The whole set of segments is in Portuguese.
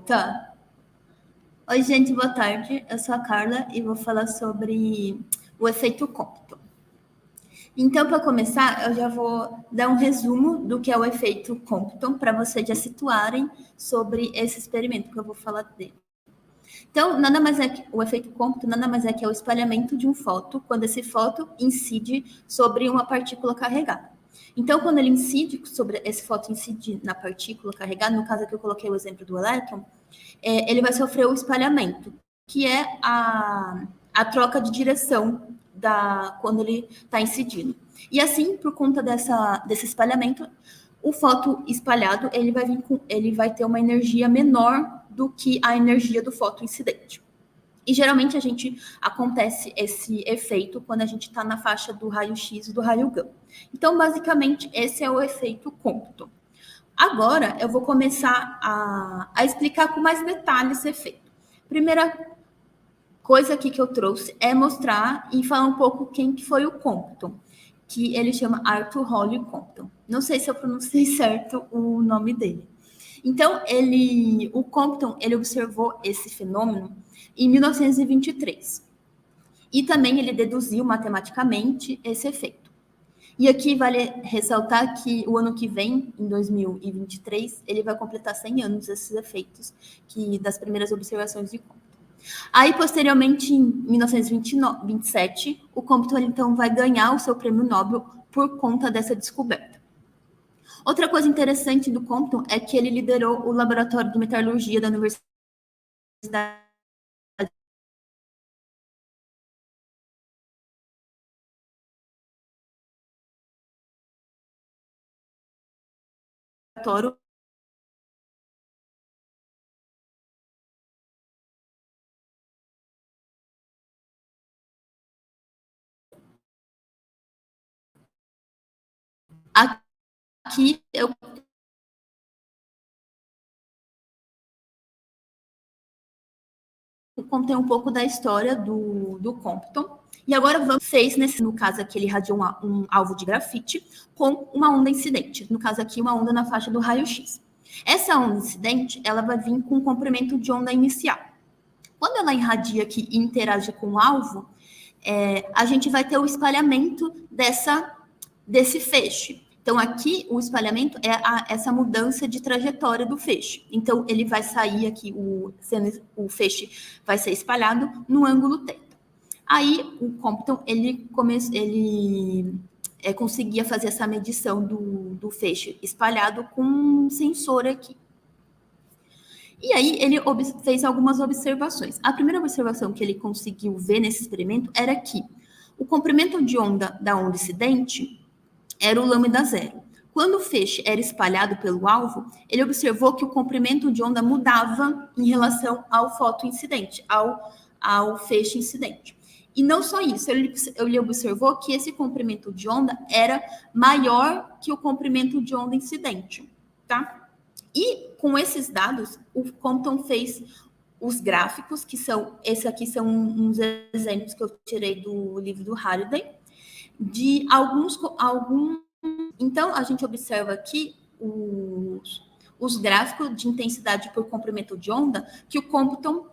Tá. Oi, gente, boa tarde. Eu sou a Carla e vou falar sobre o efeito Compton. Então, para começar, eu já vou dar um resumo do que é o efeito Compton para vocês já situarem sobre esse experimento que eu vou falar dele. Então, nada mais é que o efeito Compton nada mais é que é o espalhamento de um fóton quando esse fóton incide sobre uma partícula carregada. Então, quando ele incide sobre esse fóton incide na partícula carregada, no caso aqui eu coloquei o exemplo do elétron, ele vai sofrer o espalhamento, que é a troca de direção quando ele está incidindo. E assim, por conta desse espalhamento, o fóton espalhado ele vai ter uma energia menor do que a energia do fóton incidente. E geralmente acontece esse efeito quando a gente está na faixa do raio-x e do raio gama. Então, basicamente, esse é o efeito Compton. Agora, eu vou começar a explicar com mais detalhes esse efeito. Primeira coisa aqui que eu trouxe é mostrar e falar um pouco quem que foi o Compton, que ele chama Arthur Holly Compton. Não sei se eu pronunciei certo o nome dele. Então, o Compton, ele observou esse fenômeno em 1923. E também ele deduziu matematicamente esse efeito. E aqui vale ressaltar que o ano que vem, em 2023, ele vai completar 100 anos desses efeitos das primeiras observações de Compton. Aí, posteriormente, em 1927, o Compton então vai ganhar o seu prêmio Nobel por conta dessa descoberta. Outra coisa interessante do Compton é que ele liderou o laboratório de metalurgia da Universidade Toro. Aqui eu contei um pouco da história do Compton. E agora fez, no caso aqui, ele irradiou um alvo de grafite com uma onda incidente. No caso aqui, uma onda na faixa do raio-x. Essa onda incidente, ela vai vir com um comprimento de onda inicial. Quando ela irradia aqui e interage com o alvo, a gente vai ter o espalhamento desse feixe. Então, aqui, o espalhamento é essa mudança de trajetória do feixe. Então, ele vai sair aqui, o feixe vai ser espalhado no ângulo θ. Aí, o Compton, ele conseguia fazer essa medição do feixe espalhado com um sensor aqui. E aí, ele fez algumas observações. A primeira observação que ele conseguiu ver nesse experimento era que o comprimento de onda da onda incidente era o lambda zero. Quando o feixe era espalhado pelo alvo, ele observou que o comprimento de onda mudava em relação ao fóton incidente, ao feixe incidente. E não só isso, ele observou que esse comprimento de onda era maior que o comprimento de onda incidente, tá? E com esses dados, o Compton fez os gráficos, esses aqui são uns exemplos que eu tirei do livro do Halliday, de alguns. Então, a gente observa aqui os gráficos de intensidade por comprimento de onda que o Compton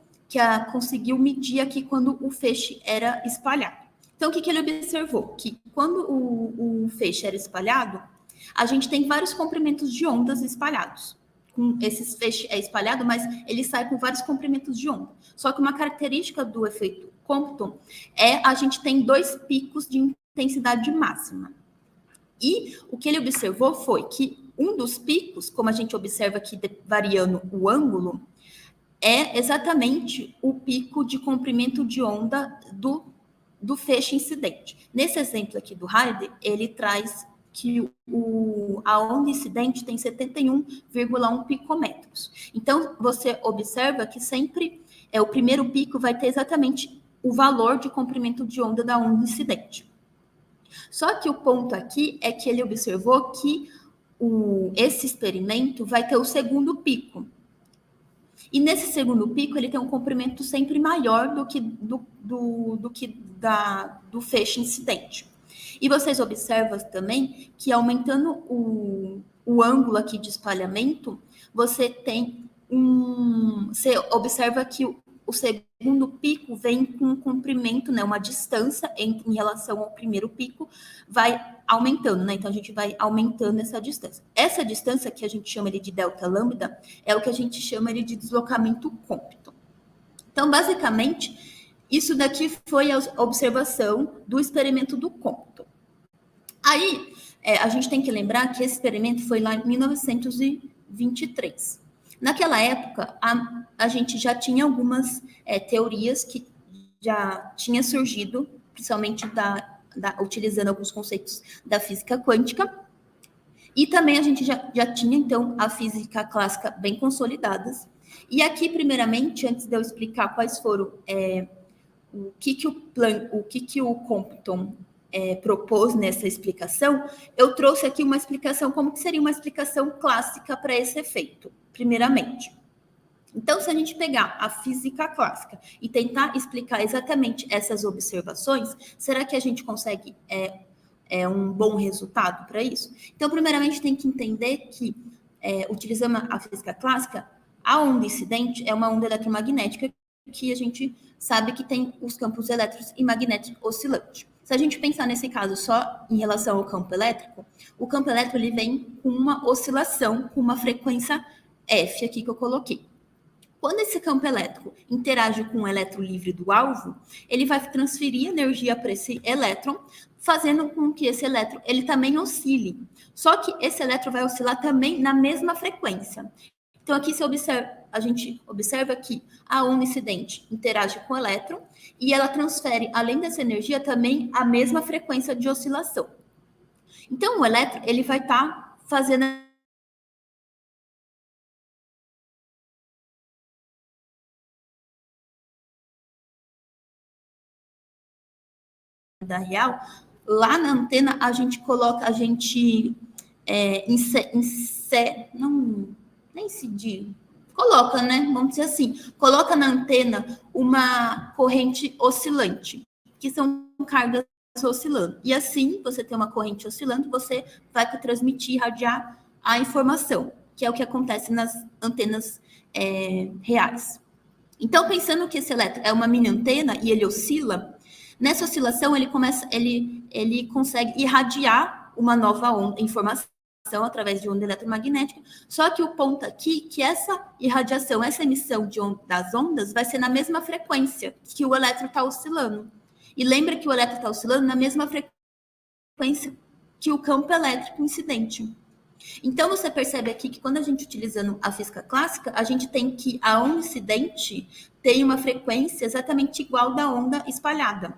conseguiu medir aqui quando o feixe era espalhado. Então, o que ele observou? Que quando o feixe era espalhado, a gente tem vários comprimentos de ondas espalhados. Esse feixe é espalhado, mas ele sai com vários comprimentos de onda. Só que uma característica do efeito Compton a gente tem 2 picos de intensidade máxima. E o que ele observou foi que um dos picos, como a gente observa aqui variando o ângulo, é exatamente o pico de comprimento de onda do feixe incidente. Nesse exemplo aqui do Halliday, ele traz que a onda incidente tem 71,1 picômetros. Então, você observa que sempre o primeiro pico vai ter exatamente o valor de comprimento de onda da onda incidente. Só que o ponto aqui é que ele observou que esse experimento vai ter o segundo pico. E nesse segundo pico, ele tem um comprimento sempre maior do que do feixe incidente. E vocês observam também que aumentando o ângulo aqui de espalhamento, você tem você observa que o segundo pico vem com um comprimento, né, uma distância em relação ao primeiro pico, vai aumentando, né? Então a gente vai aumentando essa distância. Essa distância que a gente chama de delta lambda é o que a gente chama de deslocamento Compton. Então, basicamente, isso daqui foi a observação do experimento do Compton. Aí, a gente tem que lembrar que esse experimento foi lá em 1923. Naquela época, a gente já tinha algumas teorias que já tinha surgido, principalmente utilizando alguns conceitos da física quântica, e também a gente já tinha, então, a física clássica bem consolidadas. E aqui, primeiramente, antes de eu explicar quais foram o que o Compton propôs nessa explicação, eu trouxe aqui uma explicação, como que seria uma explicação clássica para esse efeito, primeiramente. Então, se a gente pegar a física clássica e tentar explicar exatamente essas observações, será que a gente consegue um bom resultado para isso? Então, primeiramente, tem que entender que, utilizando a física clássica, a onda incidente é uma onda eletromagnética que a gente sabe que tem os campos elétricos e magnéticos oscilantes. Se a gente pensar nesse caso só em relação ao campo elétrico, o campo elétrico ele vem com uma oscilação, com uma frequência F aqui que eu coloquei. Quando esse campo elétrico interage com o elétron livre do alvo, ele vai transferir energia para esse elétron, fazendo com que esse elétron ele também oscile. Só que esse elétron vai oscilar também na mesma frequência. Então, aqui a gente observa que a onda incidente interage com o elétron e ela transfere, além dessa energia, também a mesma frequência de oscilação. Então, o elétron ele vai estar fazendo da real, lá na antena a gente coloca, coloca, né? Vamos dizer assim, coloca na antena uma corrente oscilante, que são cargas oscilando. E assim, você tem uma corrente oscilando, você vai transmitir, irradiar a informação, que é o que acontece nas antenas reais. Então, pensando que esse elétron é uma mini antena e ele oscila, nessa oscilação ele consegue irradiar uma nova onda, informação através de onda eletromagnética, só que o ponto aqui que essa irradiação, essa emissão das ondas vai ser na mesma frequência que o elétron está oscilando. E lembra que o elétron está oscilando na mesma frequência que o campo elétrico incidente. Então, você percebe aqui que quando a gente utilizando a física clássica, a gente tem que a onda incidente tem uma frequência exatamente igual da onda espalhada.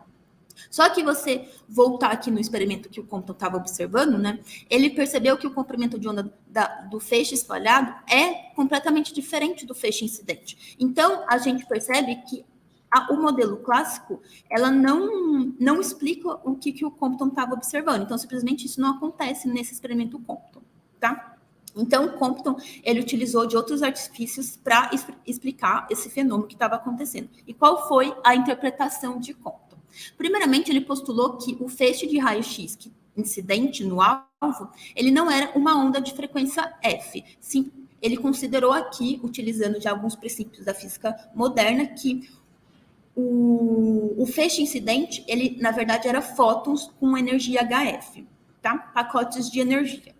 Só que você voltar aqui no experimento que o Compton estava observando, né? Ele percebeu que o comprimento de onda do feixe espalhado é completamente diferente do feixe incidente. Então, a gente percebe que o modelo clássico, ela não explica o que o Compton estava observando. Então, simplesmente isso não acontece nesse experimento Compton, tá? Então, o Compton, ele utilizou de outros artifícios para explicar esse fenômeno que estava acontecendo. E qual foi a interpretação de Compton? Primeiramente, ele postulou que o feixe de raio-x incidente no alvo, ele não era uma onda de frequência F. Sim, ele considerou aqui, utilizando já alguns princípios da física moderna, que o feixe incidente, ele, na verdade, era fótons com energia HF, tá? Pacotes de energia.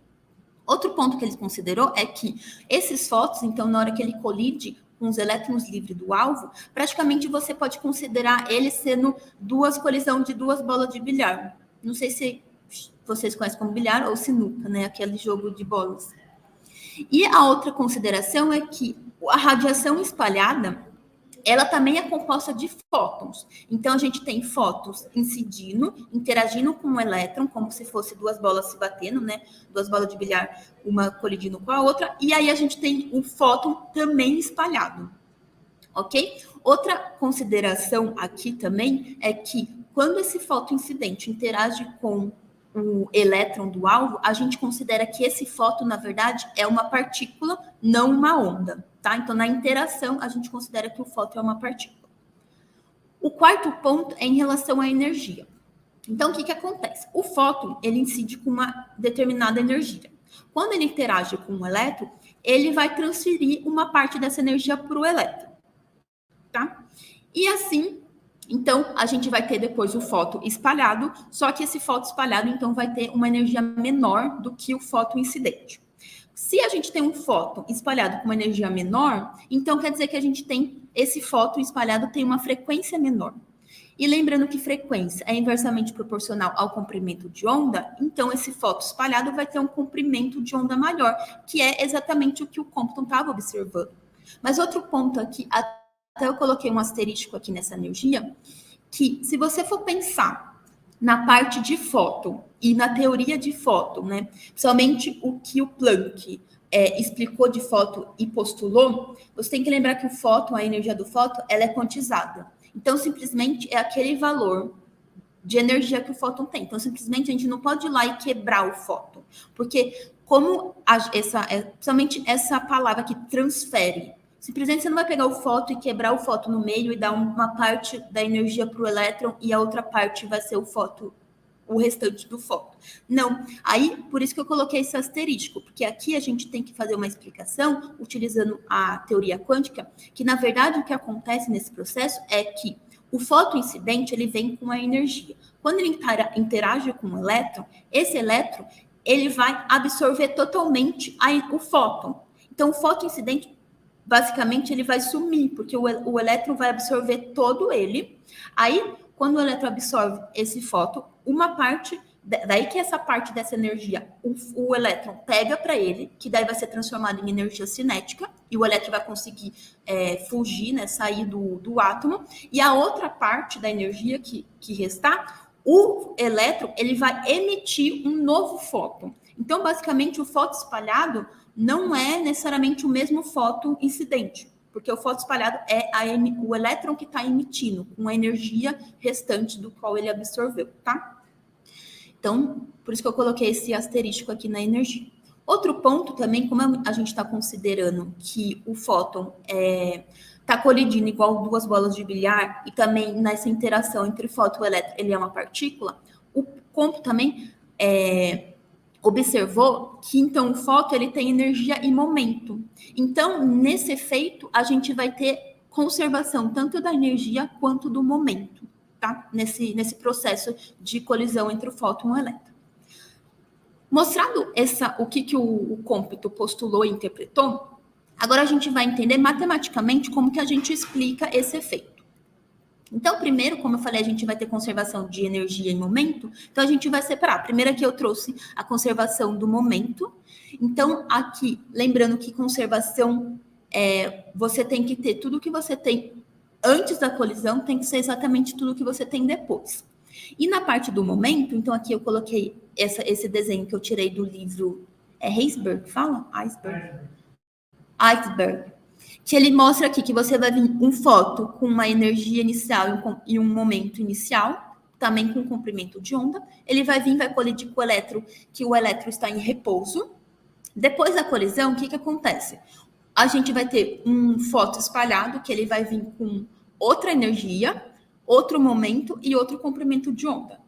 Outro ponto que ele considerou é que esses fótons, então, na hora que ele colide com os elétrons livres do alvo, praticamente você pode considerar ele sendo colisão de duas bolas de bilhar. Não sei se vocês conhecem como bilhar ou sinuca, né? Aquele jogo de bolas. E a outra consideração é que a radiação espalhada, ela também é composta de fótons. Então, a gente tem fótons incidindo, interagindo com o elétron, como se fosse duas bolas se batendo, né? Duas bolas de bilhar, uma colidindo com a outra. E aí, a gente tem o fóton também espalhado. Ok? Outra consideração aqui também é que quando esse fóton incidente interage com o elétron do alvo, a gente considera que esse fóton, na verdade, é uma partícula, não uma onda, tá? Então, na interação, a gente considera que o fóton é uma partícula. O quarto ponto é em relação à energia. Então, o que acontece? O fóton, ele incide com uma determinada energia. Quando ele interage com o elétron, ele vai transferir uma parte dessa energia para o elétron. E assim, então, a gente vai ter depois o fóton espalhado, só que esse fóton espalhado, então, vai ter uma energia menor do que o fóton incidente. Se a gente tem um fóton espalhado com uma energia menor, então quer dizer que a gente tem esse fóton espalhado tem uma frequência menor. E lembrando que frequência é inversamente proporcional ao comprimento de onda, então esse fóton espalhado vai ter um comprimento de onda maior, que é exatamente o que o Compton estava observando. Mas outro ponto aqui, até eu coloquei um asterístico aqui nessa energia, que se você for pensar na parte de fóton e na teoria de fóton, né, somente o que o Planck explicou de fóton e postulou, você tem que lembrar que o fóton, a energia do fóton, ela é quantizada. Então, simplesmente é aquele valor de energia que o fóton tem. Então, simplesmente a gente não pode ir lá e quebrar o fóton, porque como principalmente essa palavra que transfere, simplesmente você não vai pegar o fóton e quebrar o fóton no meio e dar uma parte da energia para o elétron e a outra parte vai ser o fóton, o restante do fóton. Não. Aí, por isso que eu coloquei esse asterístico, porque aqui a gente tem que fazer uma explicação utilizando a teoria quântica, que na verdade o que acontece nesse processo é que o fóton incidente, ele vem com a energia. Quando ele interage com o elétron, esse elétron, ele vai absorver totalmente o fóton. Então, o fóton incidente, basicamente, ele vai sumir, porque o elétron vai absorver todo ele. Aí, quando o elétron absorve esse fóton, uma parte, daí que essa parte dessa energia, o elétron pega para ele, que daí vai ser transformado em energia cinética, e o elétron vai conseguir fugir, né, sair do átomo, e a outra parte da energia que restar, o elétron, ele vai emitir um novo fóton. Então, basicamente, o fóton espalhado não é necessariamente o mesmo fóton incidente, porque o fóton espalhado é o elétron que está emitindo, com a energia restante do qual ele absorveu, tá? Então, por isso que eu coloquei esse asterístico aqui na energia. Outro ponto também, como a gente está considerando que o fóton está colidindo igual duas bolas de bilhar, e também nessa interação entre fóton e elétron, ele é uma partícula, o Compton também observou que, então, o fóton ele tem energia e momento. Então, nesse efeito, a gente vai ter conservação tanto da energia quanto do momento, tá? Nesse processo de colisão entre o fóton e o elétron. Mostrado o que o Compton postulou e interpretou, agora a gente vai entender matematicamente como que a gente explica esse efeito. Então, primeiro, como eu falei, a gente vai ter conservação de energia em momento. Então, a gente vai separar. Primeiro aqui eu trouxe a conservação do momento. Então, aqui, lembrando que conservação, você tem que ter tudo que você tem antes da colisão, tem que ser exatamente tudo que você tem depois. E na parte do momento, então aqui eu coloquei esse desenho que eu tirei do livro, Heisberg, fala? Iceberg. Que ele mostra aqui que você vai vir um fóton com uma energia inicial e um momento inicial, também com comprimento de onda. Ele vai vir, vai colidir com o elétron, que o elétron está em repouso. Depois da colisão, o que acontece? A gente vai ter um fóton espalhado, que ele vai vir com outra energia, outro momento e outro comprimento de onda.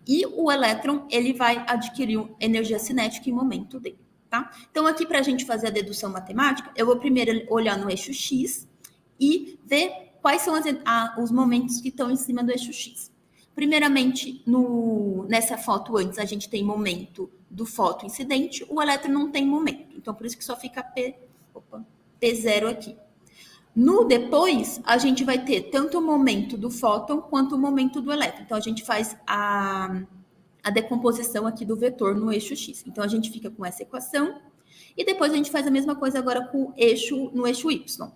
E o elétron, ele vai adquirir energia cinética em momento dele. Tá? Então, aqui, para a gente fazer a dedução matemática, eu vou primeiro olhar no eixo X e ver quais são os momentos que estão em cima do eixo X. Primeiramente, nessa foto antes, a gente tem momento do fóton incidente, o elétron não tem momento. Então, por isso que só fica P0 aqui. No depois, a gente vai ter tanto o momento do fóton quanto o momento do elétron. Então, a gente faz a decomposição aqui do vetor no eixo X. Então, a gente fica com essa equação e depois a gente faz a mesma coisa agora no eixo Y.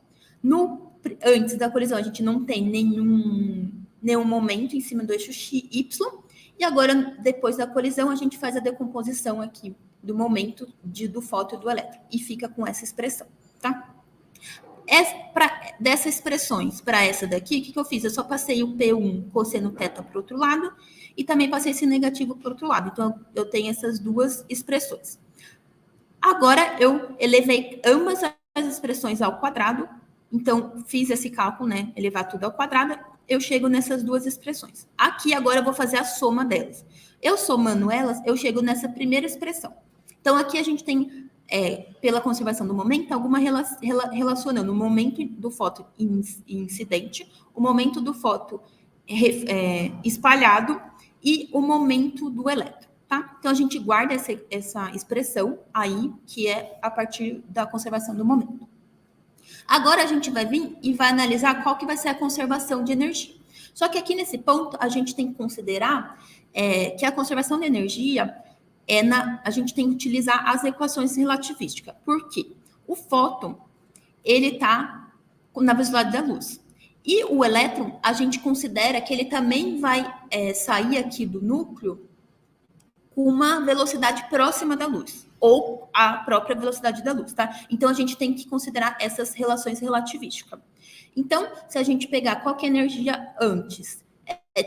Antes da colisão, a gente não tem nenhum momento em cima do eixo Y e agora, depois da colisão, a gente faz a decomposição aqui do momento do fóton e do elétron e fica com essa expressão, tá? Dessas expressões para essa daqui, o que eu fiz? Eu só passei o P1 cosseno θ para o outro lado e também passei esse negativo para o outro lado. Então, eu tenho essas duas expressões. Agora, eu elevei ambas as expressões ao quadrado. Então, fiz esse cálculo, né? Elevar tudo ao quadrado. Eu chego nessas duas expressões. Aqui, agora, eu vou fazer a soma delas. Eu somando elas, eu chego nessa primeira expressão. Então, aqui a gente tem pela conservação do momento, alguma relacionando o momento do fóton incidente, o momento do fóton espalhado e o momento do elétron, tá? Então, a gente guarda essa expressão aí, que é a partir da conservação do momento. Agora, a gente vai vir e vai analisar qual que vai ser a conservação de energia. Só que aqui nesse ponto, a gente tem que considerar que a conservação de energia a gente tem que utilizar as equações relativísticas. Por quê? O fóton, ele está na velocidade da luz. E o elétron, a gente considera que ele também vai sair aqui do núcleo com uma velocidade próxima da luz, ou a própria velocidade da luz, tá? Então, a gente tem que considerar essas relações relativísticas. Então, se a gente pegar qual que é a energia antes,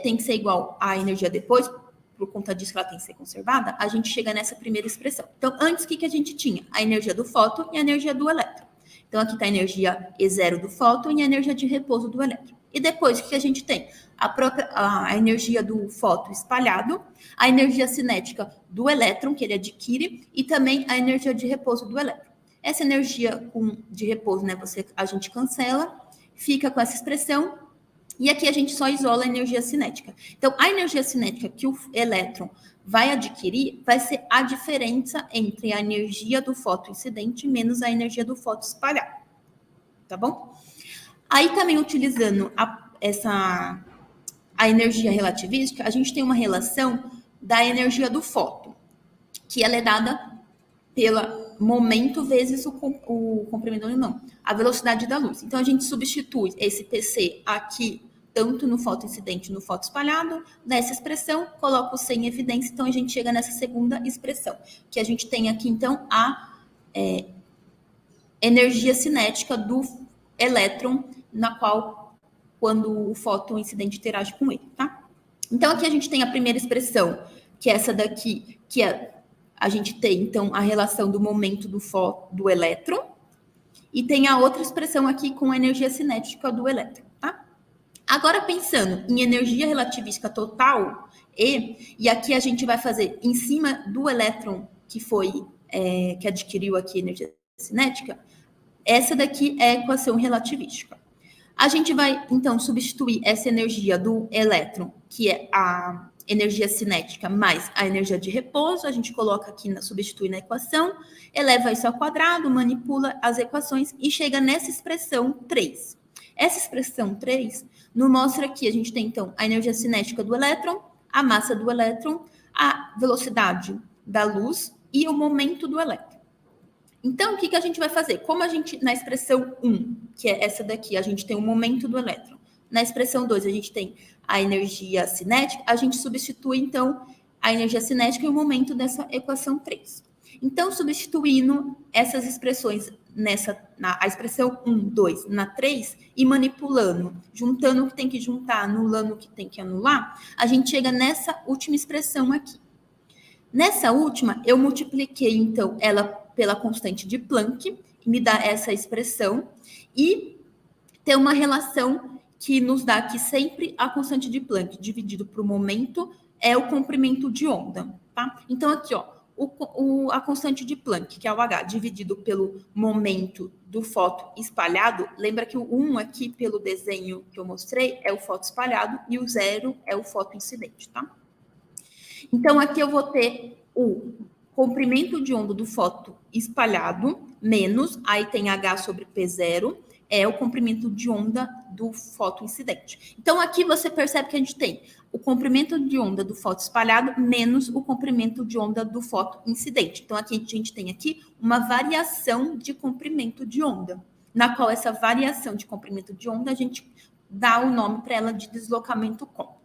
tem que ser igual à energia depois, por conta disso que ela tem que ser conservada, a gente chega nessa primeira expressão. Então, antes, o que a gente tinha? A energia do fóton e a energia do elétron. Então, aqui está a energia E0 do fóton e a energia de repouso do elétron. E depois, o que a gente tem? A energia do fóton espalhado, a energia cinética do elétron, que ele adquire, e também a energia de repouso do elétron. Essa energia de repouso, né, a gente cancela, fica com essa expressão, e aqui a gente só isola a energia cinética. Então, a energia cinética que o elétron vai adquirir vai ser a diferença entre a energia do fóton incidente menos a energia do fóton espalhado. Tá bom? Aí, também, utilizando a energia relativística, a gente tem uma relação da energia do fóton, que ela é dada pelo momento vezes o comprimento, não, a velocidade da luz. Então, a gente substitui esse TC aqui, tanto no fóton incidente e no fóton espalhado, nessa expressão, coloca o C em evidência, então a gente chega nessa segunda expressão, que a gente tem aqui, então, a energia cinética do elétron, na qual, quando o fóton incidente interage com ele, tá? Então, aqui a gente tem a primeira expressão, que é essa daqui, que a gente tem, então, a relação do momento do elétron, e tem a outra expressão aqui com a energia cinética do elétron, tá? Agora, pensando em energia relativística total, e aqui a gente vai fazer em cima do elétron que que adquiriu aqui energia cinética, essa daqui é a equação relativística. A gente vai, então, substituir essa energia do elétron, que é a energia cinética, mais a energia de repouso, a gente coloca aqui, substitui na equação, eleva isso ao quadrado, manipula as equações e chega nessa expressão 3. Essa expressão 3 nos mostra que a gente tem, então, a energia cinética do elétron, a massa do elétron, a velocidade da luz e o momento do elétron. Então, o que a gente vai fazer? Como a gente, na expressão 1, que é essa daqui, a gente tem o momento do elétron. Na expressão 2, a gente tem a energia cinética, a gente substitui, então, a energia cinética e o momento dessa equação 3. Então, substituindo essas expressões a expressão 1, 2, na 3, e manipulando, juntando o que tem que juntar, anulando o que tem que anular, a gente chega nessa última expressão aqui. Nessa última, eu multipliquei, então, ela pela constante de Planck, que me dá essa expressão, e tem uma relação que nos dá que sempre a constante de Planck dividido por momento é o comprimento de onda, tá? Então, aqui, ó, a constante de Planck, que é o H, dividido pelo momento do fóton espalhado, lembra que o 1 aqui, pelo desenho que eu mostrei, é o fóton espalhado e o 0 é o fóton incidente, tá? Então, aqui eu vou ter o comprimento de onda do fóton espalhado, menos, aí tem H sobre P0, é o comprimento de onda do fóton incidente. Então, aqui você percebe que a gente tem o comprimento de onda do fóton espalhado menos o comprimento de onda do fóton incidente. Então, aqui a gente tem aqui uma variação de comprimento de onda, na qual essa variação de comprimento de onda a gente dá o nome para ela de deslocamento côncavo.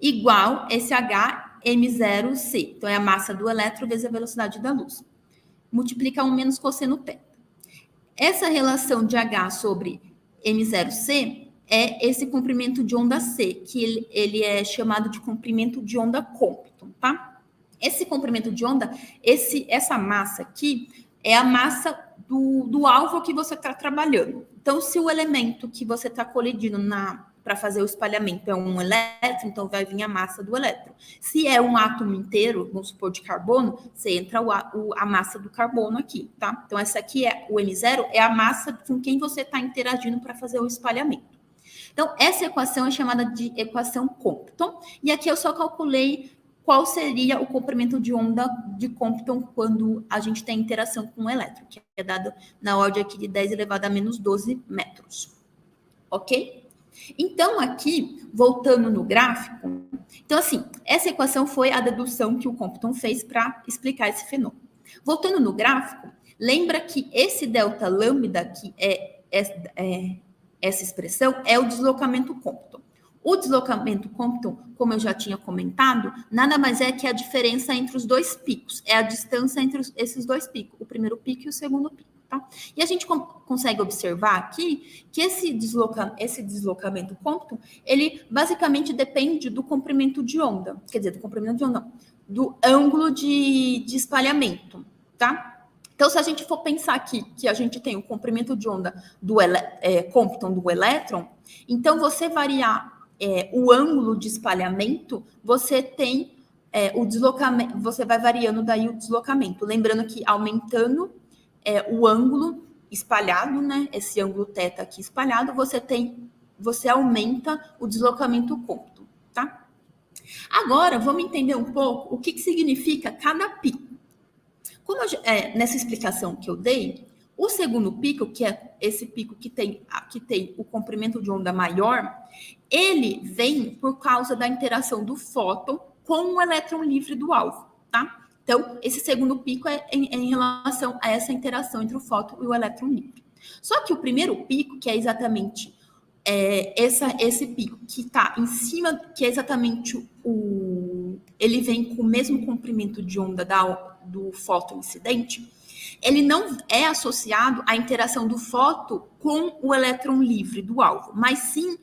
Igual esse H M0C, então é a massa do elétron vezes a velocidade da luz. Multiplica 1 menos cosseno θ. Essa relação de H sobre M0C é esse comprimento de onda C, que ele é chamado de comprimento de onda Compton, tá? Esse comprimento de onda, essa massa aqui, é a massa do alvo que você está trabalhando. Então, se o elemento que você está colidindo para fazer o espalhamento é um elétron, então vai vir a massa do elétron. Se é um átomo inteiro, vamos supor, de carbono, você entra a massa do carbono aqui, tá? Então, essa aqui é o M0, é a massa com quem você está interagindo para fazer o espalhamento. Então, essa equação é chamada de equação Compton, e aqui eu só calculei qual seria o comprimento de onda de Compton quando a gente tem interação com o elétron, que é dado na ordem aqui de 10 elevado a menos 12 metros. Ok? Então, aqui, voltando no gráfico, então, assim, essa equação foi a dedução que o Compton fez para explicar esse fenômeno. Voltando no gráfico, lembra que esse delta lambda, que é essa expressão, é o deslocamento Compton. O deslocamento Compton, como eu já tinha comentado, nada mais é que a diferença entre os dois picos, é a distância entre esses dois picos, o primeiro pico e o segundo pico. Tá? E a gente consegue observar aqui que esse deslocamento Compton, ele basicamente depende do comprimento de onda, quer dizer, do comprimento de onda, não, do ângulo de espalhamento, tá? Então, se a gente for pensar aqui que a gente tem o comprimento de onda do Compton do elétron, então você variar o ângulo de espalhamento, você tem o deslocamento, você vai variando daí o deslocamento. Lembrando que aumentando o ângulo espalhado, né? Esse ângulo θ aqui espalhado, você aumenta o deslocamento Compton, tá? Agora, vamos entender um pouco o que significa cada pico. Como nessa explicação que eu dei, o segundo pico, que é esse pico que tem o comprimento de onda maior, ele vem por causa da interação do fóton com o elétron livre do alvo, tá? Então, esse segundo pico é em relação a essa interação entre o fóton e o elétron livre. Só que o primeiro pico, que é exatamente esse pico que está em cima, que é exatamente ele vem com o mesmo comprimento de onda do fóton incidente, ele não é associado à interação do fóton com o elétron livre do alvo, mas sim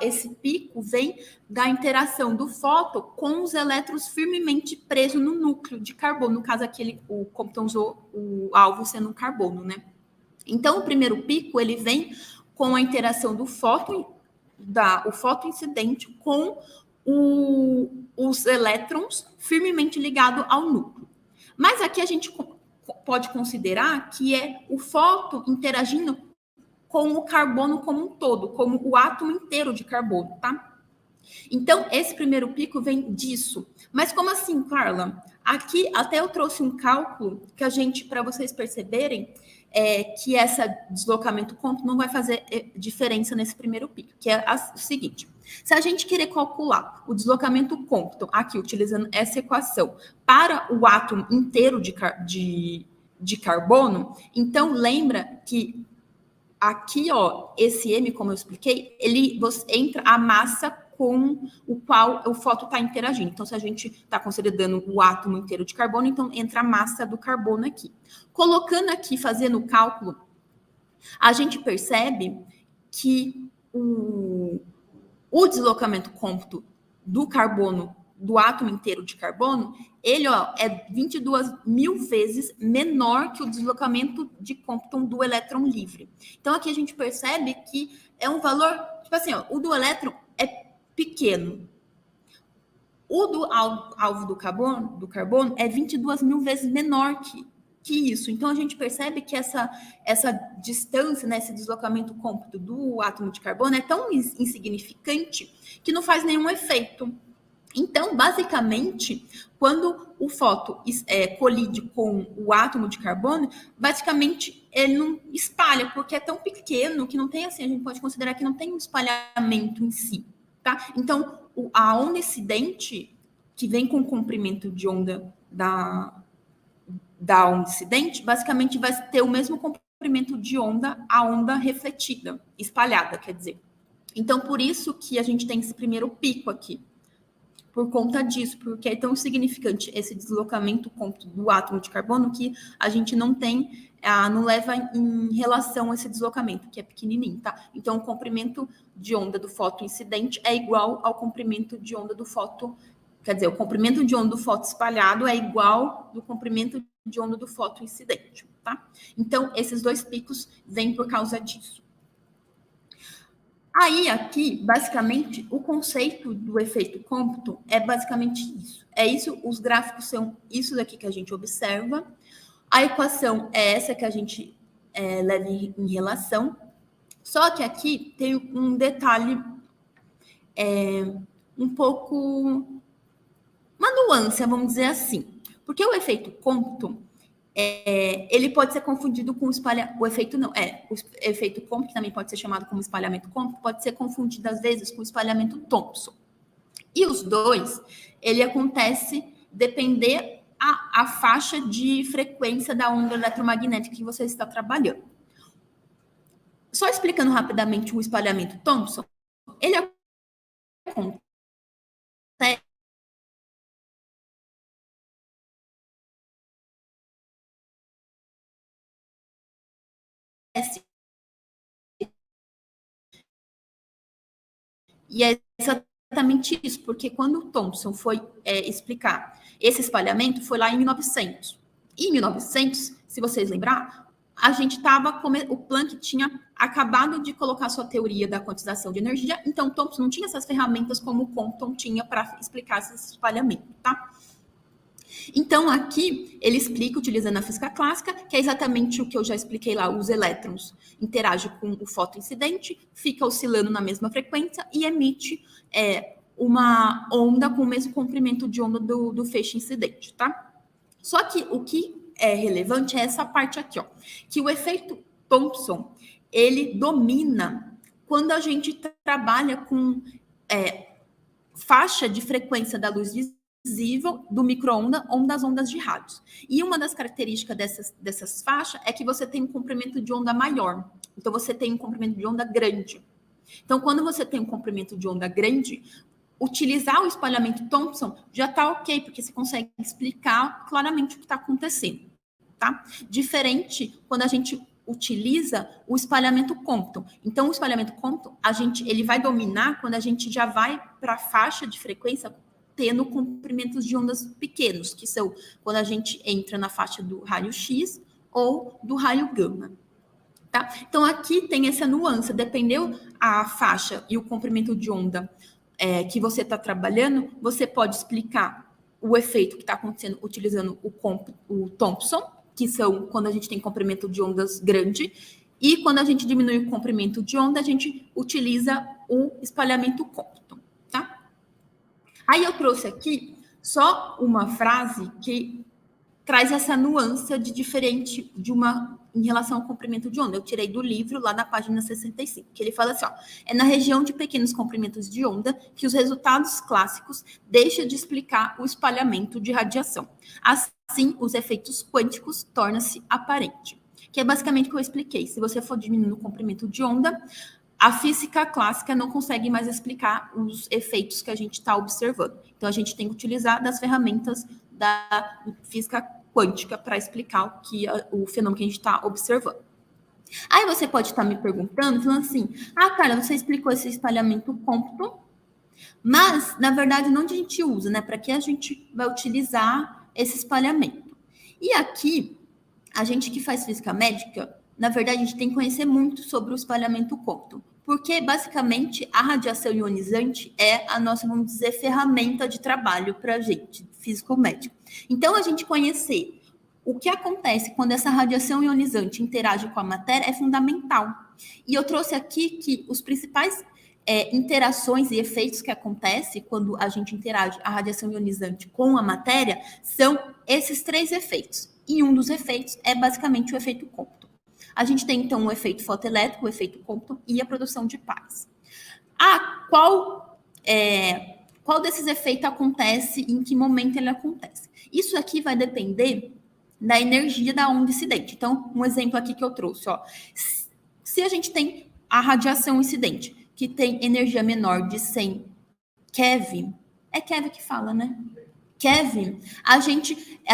esse pico vem da interação do fóton com os elétrons firmemente presos no núcleo de carbono, no caso aqui o Compton usou o alvo sendo um carbono, né? Então, o primeiro pico, ele vem com a interação do fóton, o fóton incidente com os elétrons firmemente ligados ao núcleo. Mas aqui a gente pode considerar que é o fóton interagindo com o carbono como um todo, como o átomo inteiro de carbono, tá? Então, esse primeiro pico vem disso. Mas como assim, Carla? Aqui até eu trouxe um cálculo que para vocês perceberem que esse deslocamento Compton não vai fazer diferença nesse primeiro pico, que é o seguinte. Se a gente querer calcular o deslocamento Compton, aqui utilizando essa equação, para o átomo inteiro de carbono, então lembra que aqui, ó, esse M, como eu expliquei, você entra a massa com o qual o fóton está interagindo. Então, se a gente está considerando o átomo inteiro de carbono, então entra a massa do carbono aqui. Colocando aqui, fazendo o cálculo, a gente percebe que o deslocamento Compton do carbono, do átomo inteiro de carbono, ele é 22.000 vezes menor que o deslocamento de Compton do elétron livre. Então, aqui a gente percebe que é um valor, tipo assim, o do elétron é pequeno. O do alvo do carbono é 22.000 vezes menor que isso. Então, a gente percebe que essa distância, né, esse deslocamento Compton do átomo de carbono é tão insignificante que não faz nenhum efeito. Então, basicamente, quando o fóton colide com o átomo de carbono, basicamente ele não espalha, porque é tão pequeno que não tem assim, a gente pode considerar que não tem um espalhamento em si, tá? Então, a onda incidente, que vem com o comprimento de onda da onda incidente, basicamente vai ter o mesmo comprimento de onda, a onda refletida, espalhada, quer dizer. Então, por isso que a gente tem esse primeiro pico aqui. Por conta disso, porque é tão significante esse deslocamento do átomo de carbono que a gente não tem, não leva em relação a esse deslocamento, que é pequenininho, tá? Então, o comprimento de onda do fóton incidente é igual ao comprimento de onda do fóton, quer dizer, o comprimento de onda do fóton espalhado é igual do comprimento de onda do fóton incidente, tá? Então, esses dois picos vêm por causa disso. Aí, aqui, basicamente, o conceito do efeito Compton é basicamente isso. É isso, os gráficos são isso daqui que a gente observa. A equação é essa que a gente leva em relação. Só que aqui tem um detalhe um pouco... uma nuance, vamos dizer assim. Porque o efeito Compton, ele pode ser confundido com o efeito não, o efeito Compton, que também pode ser chamado como espalhamento Compton, pode ser confundido às vezes com o espalhamento Thomson. E os dois, ele acontece depender a faixa de frequência da onda eletromagnética que você está trabalhando. Só explicando rapidamente o espalhamento Thomson, ele acontece e é exatamente isso, porque quando o Thomson foi explicar esse espalhamento, foi lá em 1900. E em 1900, se vocês lembrar, a gente estava... o Planck tinha acabado de colocar sua teoria da quantização de energia, então Thomson não tinha essas ferramentas como o Compton tinha para explicar esse espalhamento, tá? Então, aqui, ele explica, utilizando a física clássica, que é exatamente o que eu já expliquei lá, os elétrons interagem com o fotoincidente, fica oscilando na mesma frequência e emite uma onda com o mesmo comprimento de onda do feixe incidente, tá? Só que o que é relevante é essa parte aqui, ó, que o efeito Thomson, ele domina quando a gente trabalha com faixa de frequência da luz visível, do micro-onda ou das ondas de rádio. E uma das características dessas faixas é que você tem um comprimento de onda maior. Então, você tem um comprimento de onda grande. Então, quando você tem um comprimento de onda grande, utilizar o espalhamento Thomson já está ok, porque você consegue explicar claramente o que está acontecendo, tá? Diferente quando a gente utiliza o espalhamento Compton. Então, o espalhamento Compton, ele vai dominar quando a gente já vai para a faixa de frequência tendo comprimentos de ondas pequenos, que são quando a gente entra na faixa do raio X ou do raio gama. Tá? Então, aqui tem essa nuance, dependeu a faixa e o comprimento de onda que você está trabalhando, você pode explicar o efeito que está acontecendo utilizando o Thomson, que são quando a gente tem comprimento de ondas grande, e quando a gente diminui o comprimento de onda, a gente utiliza o espalhamento Compton, tá? Aí eu trouxe aqui só uma frase que traz essa nuance de diferente em relação ao comprimento de onda. Eu tirei do livro, lá na página 65, que ele fala assim, ó, é na região de pequenos comprimentos de onda que os resultados clássicos deixam de explicar o espalhamento de radiação. Assim, os efeitos quânticos tornam-se aparentes. Que é basicamente o que eu expliquei. Se você for diminuindo o comprimento de onda, a física clássica não consegue mais explicar os efeitos que a gente está observando. Então, a gente tem que utilizar das ferramentas da física quântica para explicar o fenômeno que a gente está observando. Aí você pode estar me perguntando, falando assim, cara, você explicou esse espalhamento Compton, mas, na verdade, onde a gente usa, né? Para que a gente vai utilizar esse espalhamento? E aqui, a gente que faz física médica, na verdade, a gente tem que conhecer muito sobre o espalhamento Compton, porque, basicamente, a radiação ionizante é a nossa, vamos dizer, ferramenta de trabalho para a gente, físico-médico. Então, a gente conhecer o que acontece quando essa radiação ionizante interage com a matéria é fundamental. E eu trouxe aqui que os principais interações e efeitos que acontecem quando a gente interage a radiação ionizante com a matéria são esses 3 efeitos. E um dos efeitos é basicamente o efeito Compton. A gente tem, então, o efeito fotoelétrico, o efeito Compton e a produção de pares. Qual desses efeitos acontece e em que momento ele acontece? Isso aqui vai depender da energia da onda incidente. Então, um exemplo aqui que eu trouxe, ó. Se a gente tem a radiação incidente, que tem energia menor de 100 keV, é keV que fala, né? keV, a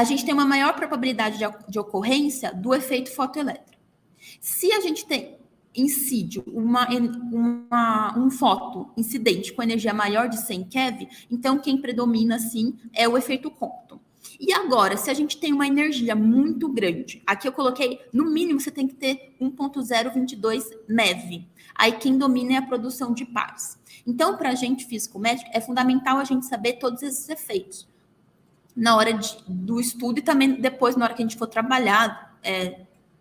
gente tem uma maior probabilidade de ocorrência do efeito fotoelétrico. Se a gente incide um foto incidente com energia maior de 100 keV, então quem predomina, sim, é o efeito Compton. E agora, se a gente tem uma energia muito grande, aqui eu coloquei, no mínimo você tem que ter 1.022 MeV. Aí quem domina é a produção de pares. Então, para a gente físico-médico, é fundamental a gente saber todos esses efeitos na hora do estudo e também depois, na hora que a gente for trabalhar,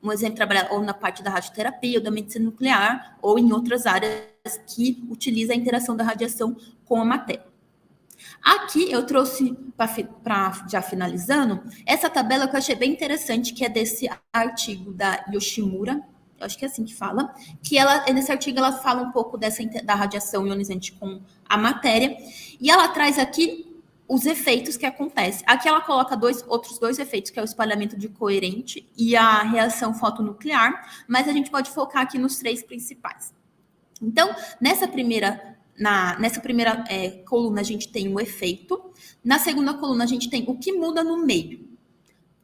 um exemplo, trabalhar ou na parte da radioterapia ou da medicina nuclear ou em outras áreas que utiliza a interação da radiação com a matéria. Aqui eu trouxe, para já finalizando, essa tabela que eu achei bem interessante, que é desse artigo da Yoshimura, eu acho que é assim que fala, que nesse artigo ela fala um pouco da radiação ionizante com a matéria, e ela traz aqui os efeitos que acontecem. Aqui ela coloca outros dois efeitos, que é o espalhamento de coerente e a reação fotonuclear, mas a gente pode focar aqui nos três principais. Então, nessa primeira coluna a gente tem o efeito, na segunda coluna a gente tem o que muda no meio,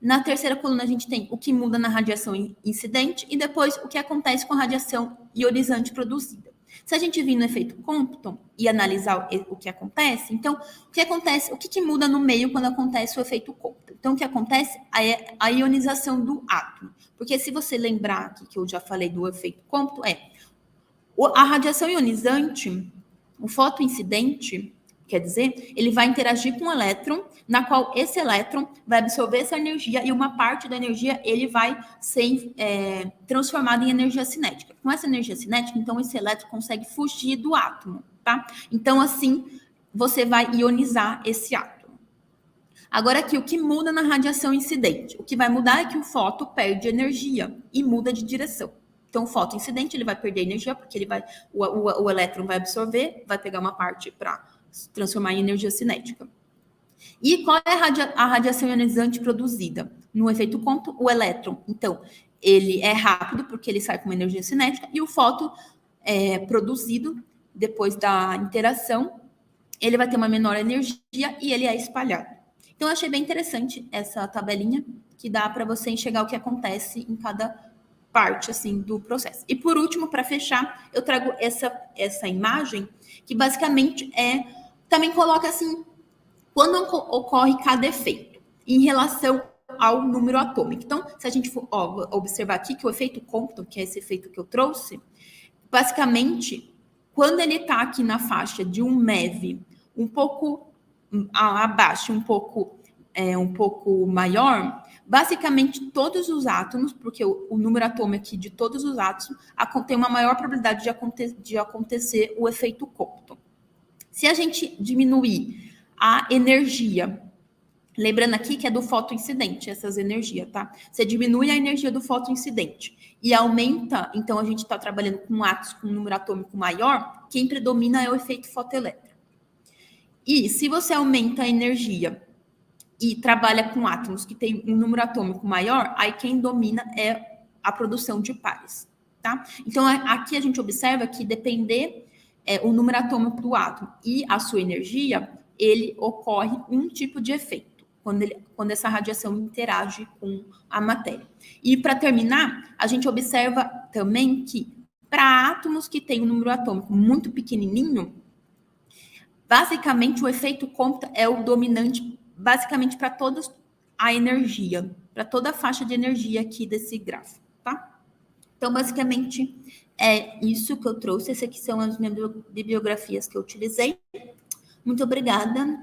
na terceira coluna a gente tem o que muda na radiação incidente e depois o que acontece com a radiação ionizante produzida. Se a gente vir no efeito Compton e analisar o que acontece, então, o que muda no meio quando acontece o efeito Compton? Então, o que acontece é a ionização do átomo. Porque se você lembrar aqui que eu já falei do efeito Compton, a radiação ionizante, o fotoincidente, quer dizer, ele vai interagir com o elétron, na qual esse elétron vai absorver essa energia e uma parte da energia ele vai ser transformada em energia cinética. Com essa energia cinética, então, esse elétron consegue fugir do átomo, tá? Então, assim, você vai ionizar esse átomo. Agora aqui, o que muda na radiação incidente? O que vai mudar é que o fóton perde energia e muda de direção. Então, o fotoincidente, ele vai perder energia, porque o elétron vai absorver, vai pegar uma parte para transformar em energia cinética. E qual é a radiação ionizante produzida? No efeito Compton, o elétron. Então, ele é rápido, porque ele sai com uma energia cinética, e o fóton produzido, depois da interação, ele vai ter uma menor energia e ele é espalhado. Então, eu achei bem interessante essa tabelinha, que dá para você enxergar o que acontece em cada parte assim do processo. E por último, para fechar, eu trago essa imagem que basicamente também coloca assim quando ocorre cada efeito em relação ao número atômico. Então, se a gente for observar aqui que o efeito Compton, que é esse efeito que eu trouxe, basicamente, quando ele está aqui na faixa de 1 MeV, um pouco abaixo, um pouco maior, basicamente todos os átomos, porque o número atômico aqui de todos os átomos tem uma maior probabilidade de acontecer o efeito Compton. Se a gente diminuir a energia, lembrando aqui que é do fotoincidente, essas energias, tá? Você diminui a energia do fotoincidente e aumenta, então a gente está trabalhando com átomos com um número atômico maior, quem predomina é o efeito fotoelétrico. E se você aumenta a energia e trabalha com átomos que têm um número atômico maior, aí quem domina é a produção de pares, tá? Então, aqui a gente observa que depender o número atômico do átomo e a sua energia, ele ocorre um tipo de efeito, quando essa radiação interage com a matéria. E, para terminar, a gente observa também que, para átomos que têm um número atômico muito pequenininho, basicamente o efeito Compton é o dominante basicamente para toda a energia, para toda a faixa de energia aqui desse gráfico, tá? Então, basicamente, é isso que eu trouxe. Essas aqui são as minhas bibliografias que eu utilizei. Muito obrigada.